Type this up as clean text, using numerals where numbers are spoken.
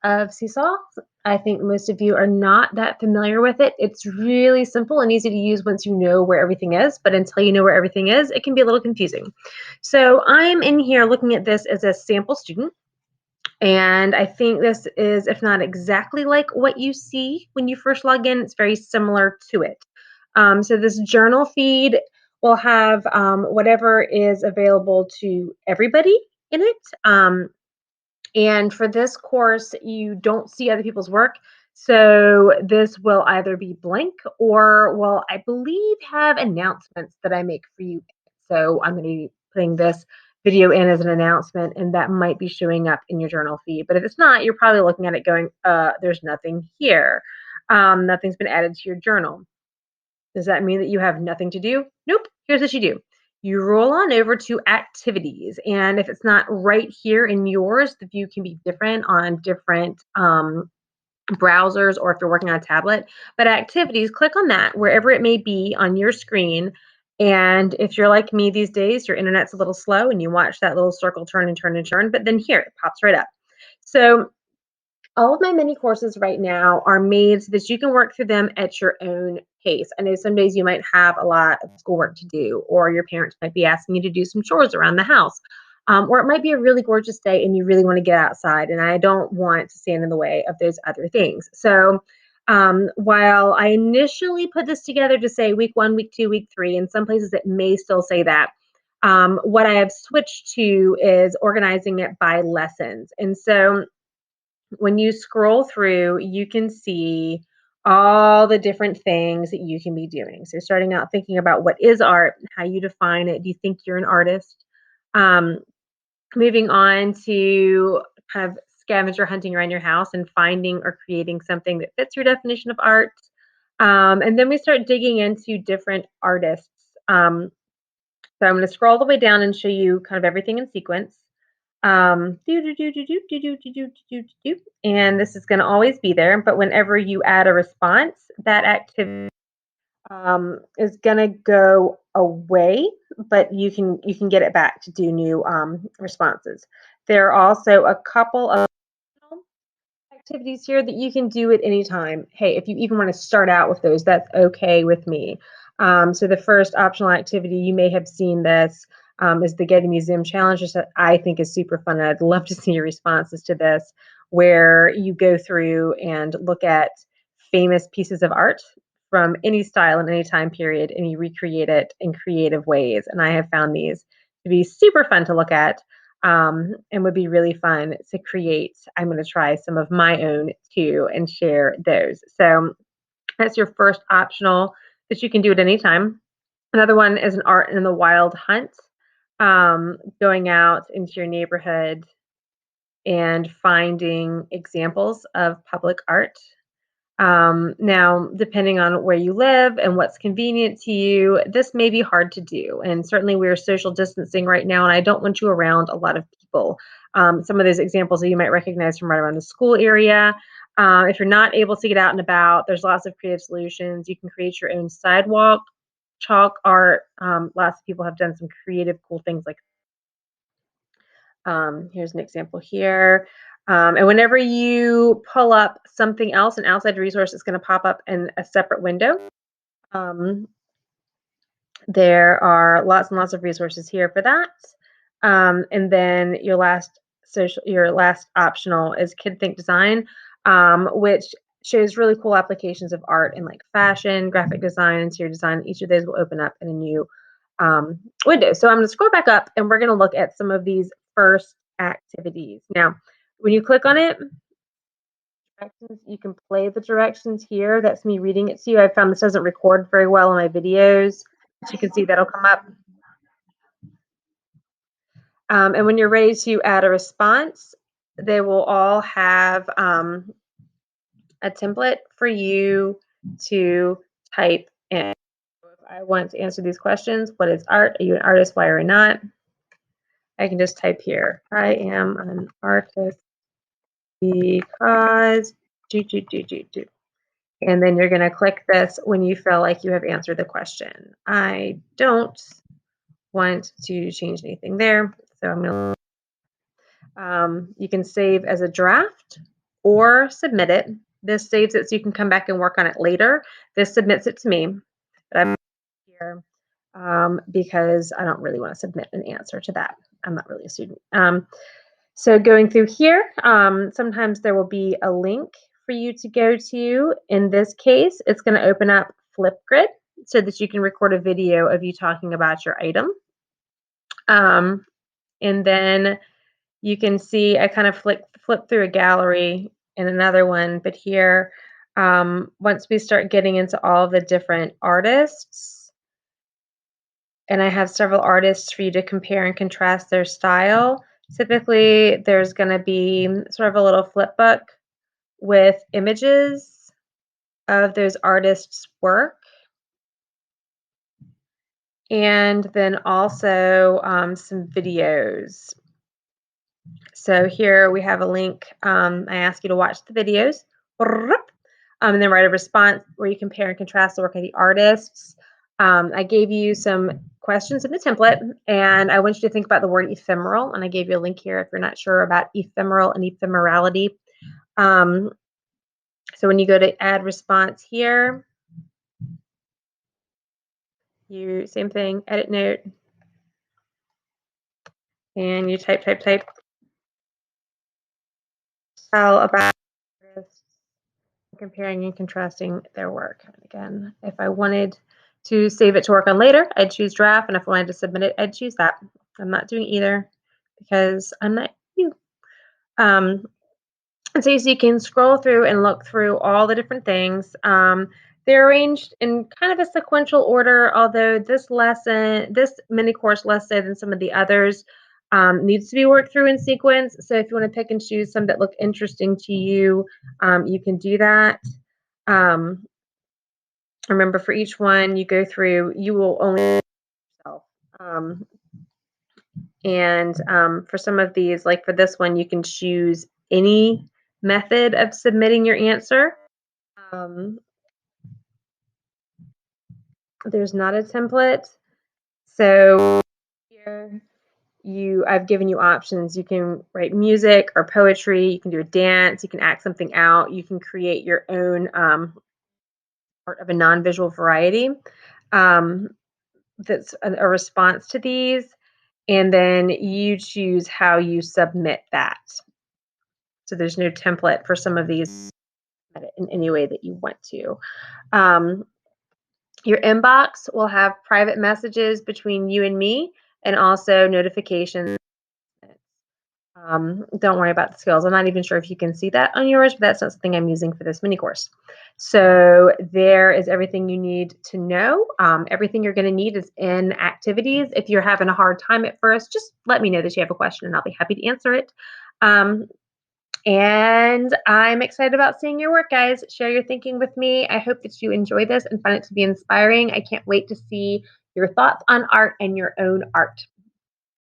of Seesaw. I think most of you are not that familiar with it. It's really simple and easy to use once you know where everything is, but until you know where everything is, it can be a little confusing. So I'm in here looking at this as a sample student, and I think this is, if not exactly like what you see when you first log in, it's very similar to it. So this journal feed will have whatever is available to everybody in it. And for this course, you don't see other people's work. So this will either be blank or will, I believe, have announcements that I make for you. So I'm going to be putting this video in as an announcement, and that might be showing up in your journal feed. But if it's not, you're probably looking at it going, there's nothing here. Nothing's been added to your journal. Does that mean that you have nothing to do? Nope. Here's what you do. You roll on over to activities. And if it's not right here in yours, the view can be different on different browsers or if you're working on a tablet. But activities, click on that wherever it may be on your screen. And if you're like me these days, your internet's a little slow and you watch that little circle turn and turn and turn, but then here it pops right up. So all of my mini courses right now are made so that you can work through them at your own pace. I know some days you might have a lot of schoolwork to do, or your parents might be asking you to do some chores around the house. Or it might be a really gorgeous day and you really want to get outside, and I don't want to stand in the way of those other things. So, while I initially put this together to say week 1, week 2, week 3, in some places it may still say that, what I have switched to is organizing it by lessons. And so, when you scroll through, you can see all the different things that you can be doing. So, starting out thinking about what is art, how you define it. Do you think you're an artist? Um, Moving on to kind of scavenger hunting around your house and finding or creating something that fits your definition of art. And then we start digging into different artists. So I'm going to scroll all the way down and show you kind of everything in sequence. And this is going to always be there, but whenever you add a response, that activity is going to go away, but you can get it back to do new responses. There are also a couple of activities here that you can do at any time. Hey, if you even want to start out with those, that's okay with me. So the first optional activity, you may have seen this, is the Getty Museum Challenge, which I think is super fun. I'd love to see your responses to this, where you go through and look at famous pieces of art from any style in any time period, and you recreate it in creative ways. And I have found these to be super fun to look at, and would be really fun to create. I'm going to try some of my own too and share those. So that's your first optional that you can do at any time. Another one is an art in the wild hunt, going out into your neighborhood and finding examples of public art. Now, depending on where you live and what's convenient to you, this may be hard to do. And certainly, we're social distancing right now, and I don't want you around a lot of people. Some of those examples that you might recognize from right around the school area. If you're not able to get out and about, there's lots of creative solutions. You can create your own sidewalk chalk art. Lots of people have done some creative, cool things like here's an example here. And whenever you pull up something else, an outside resource is going to pop up in a separate window. Um, there are lots and lots of resources here for that. And then your last optional is Kid Think Design, which shows really cool applications of art in like fashion, graphic design, interior design. Each of those will open up in a new window. So I'm going to scroll back up and we're going to look at some of these first activities. Now, when you click on it, you can play the directions here. That's me reading it to you. I found this doesn't record very well in my videos. As you can see, that'll come up. And when you're ready to add a response, they will all have a template for you to type in. If I want to answer these questions, what is art? Are you an artist? Why or not? I can just type here, I am an artist because do. And then you're going to click this when you feel like you have answered the question. I don't want to change anything there. So I'm going to, you can save as a draft, or submit it. This saves it so you can come back and work on it later. This submits it to me, but I'm here because I don't really want to submit an answer to that. I'm not really a student. So going through here, sometimes there will be a link for you to go to. In this case, it's going to open up Flipgrid so that you can record a video of you talking about your item. And then you can see I kind of flip through a gallery in another one, but here, once we start getting into all the different artists, and I have several artists for you to compare and contrast their style. Typically, there's going to be sort of a little flip book with images of those artists' work. And then also some videos. So here we have a link. I ask you to watch the videos and then write a response where you compare and contrast the work of the artists. I gave you some questions in the template, and I want you to think about the word ephemeral, and I gave you a link here if you're not sure about ephemeral and ephemerality. So when you go to add response here, you same thing, edit note, and you type tell about artists, comparing and contrasting their work. And again, if I wanted to save it to work on later, I'd choose draft, and if I wanted to submit it, I'd choose that. I'm not doing either because I'm not you. And so you can scroll through and look through all the different things. They're arranged in kind of a sequential order, although this mini course less so than some of the others, needs to be worked through in sequence. So if you want to pick and choose some that look interesting to you, you can do that. Remember, for each one you go through, you will only yourself. And for some of these, like for this one, you can choose any method of submitting your answer. There's not a template. So here I've given you options. You can write music or poetry, you can do a dance, you can act something out, you can create your own part of a non-visual variety that's a response to these, and then you choose how you submit that. So there's no template for some of these in any way that you want to. Your inbox will have private messages between you and me, and also notifications. Don't worry about the skills. I'm not even sure if you can see that on yours, but that's not something I'm using for this mini course. So there is everything you need to know. Everything you're going to need is in activities. If you're having a hard time at first, just let me know that you have a question and I'll be happy to answer it. And I'm excited about seeing your work, guys. Share your thinking with me. I hope that you enjoy this and find it to be inspiring. I can't wait to see your thoughts on art and your own art.